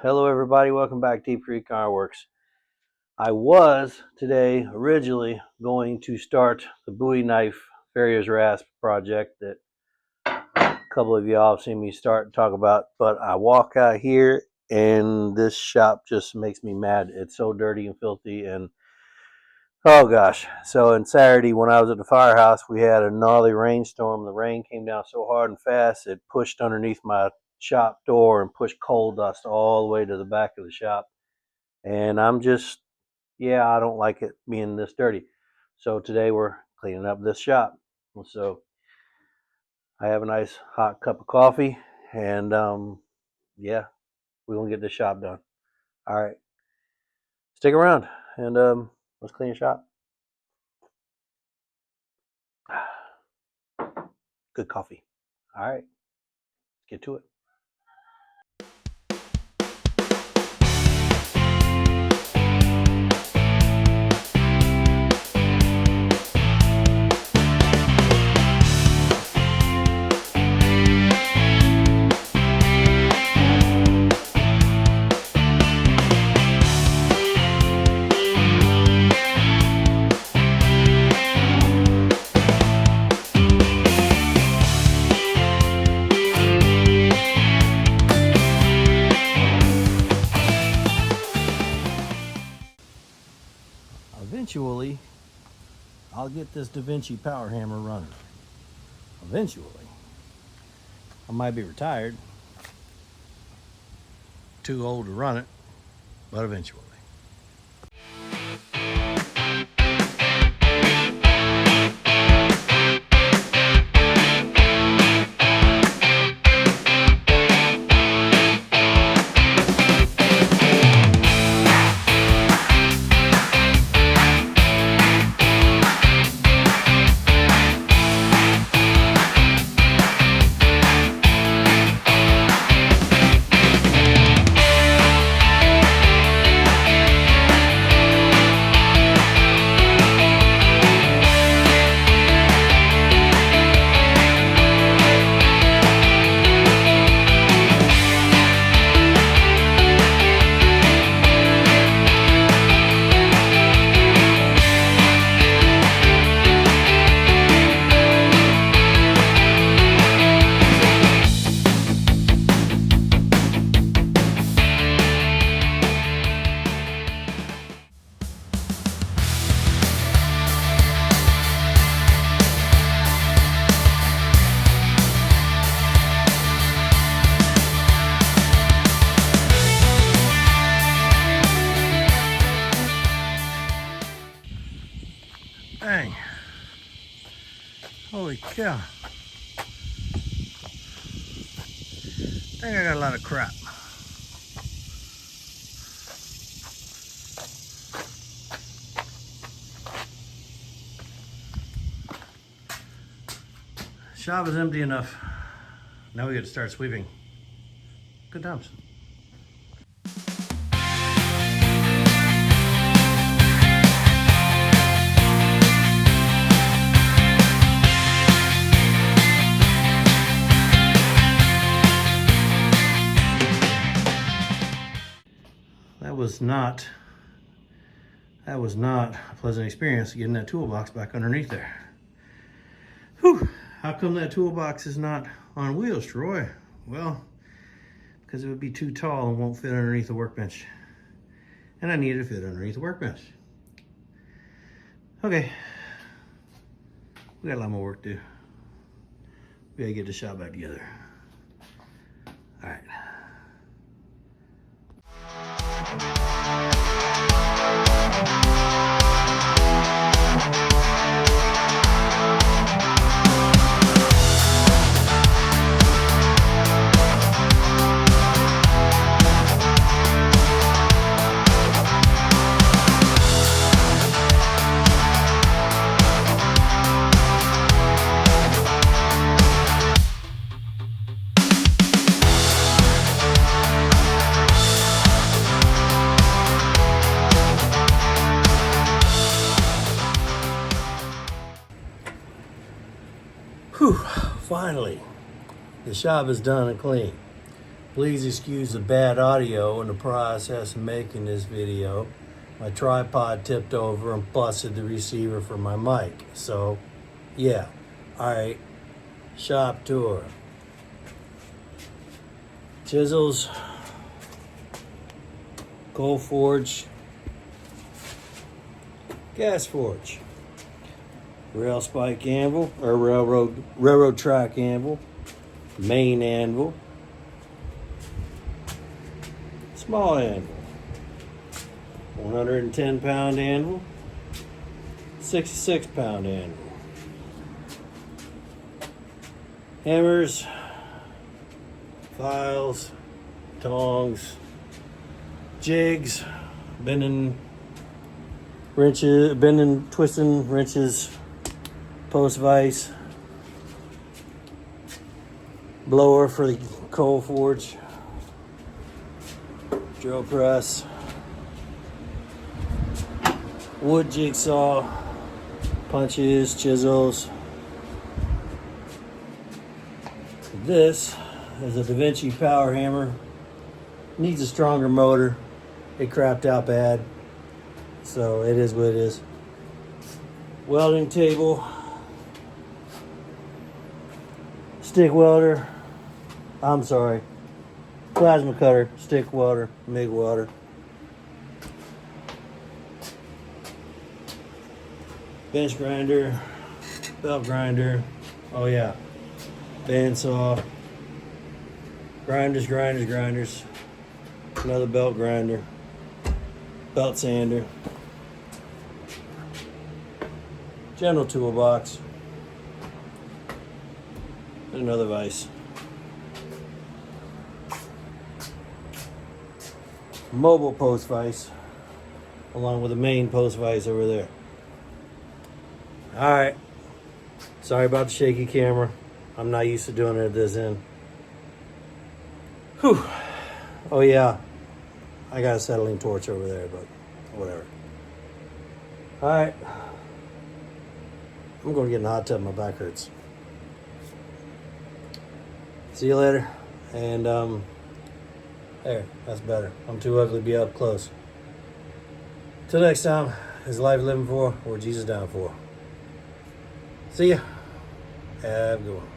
Hello everybody, welcome back to Deep Creek Ironworks. I was today originally going to start the Bowie knife farrier's rasp project that a couple of y'all have seen me start and talk about, but I walk out here and this shop just makes me mad. It's so dirty and filthy, and oh gosh. So on Saturday when I was at the firehouse, we had a gnarly rainstorm. The rain came down so hard and fast it pushed underneath my shop door and pushed coal dust all the way to the back of the shop. And I don't like it being this dirty. So today we're cleaning up this shop. So I have a nice hot cup of coffee, and we're gonna get this shop done. All right, stick around and let's clean the shop. Good coffee. All right, let's get to it. Eventually, I'll get this Da Vinci power hammer running. Eventually. I might be retired, too old to run it, but eventually. Dang. Holy cow. Dang, I got a lot of crap. Shop is empty enough. Now we get to start sweeping. Good times. That was not a pleasant experience getting that toolbox back underneath there. Whew, how come that toolbox is not on wheels, Troy? Well, because it would be too tall and won't fit underneath the workbench. And I need it to fit underneath the workbench. Okay, we got a lot more work to do. We gotta get the shop back together. All right. Whew, finally, the shop is done and clean. Please excuse the bad audio in the process of making this video. My tripod tipped over and busted the receiver for my mic. So, yeah. Alright, shop tour. Chisels, coal forge, gas forge, rail spike anvil, or railroad track anvil, main anvil, small anvil, 110-pound anvil, 66-pound anvil, hammers, files, tongs, jigs, bending, twisting wrenches, post vise, blower for the coal forge, drill press, wood jigsaw, punches, chisels. This is a Da Vinci power hammer. Needs a stronger motor. It crapped out bad, so it is what it is. Welding table, stick welder, plasma cutter, stick welder, MIG welder. Bench grinder, belt grinder, oh yeah, bandsaw, grinders, another belt grinder, belt sander, general toolbox, and another vise. Mobile post vise, along with the main post vise over there. Alright, sorry about the shaky camera. I'm not used to doing it at this end. Whew. Oh yeah, I got a acetylene torch over there, but whatever. Alright, I'm going to get in the hot tub, my back hurts. See you later, and there, that's better. I'm too ugly to be up close. Till next time, is life living for, or Jesus down for? See ya. Have a good one.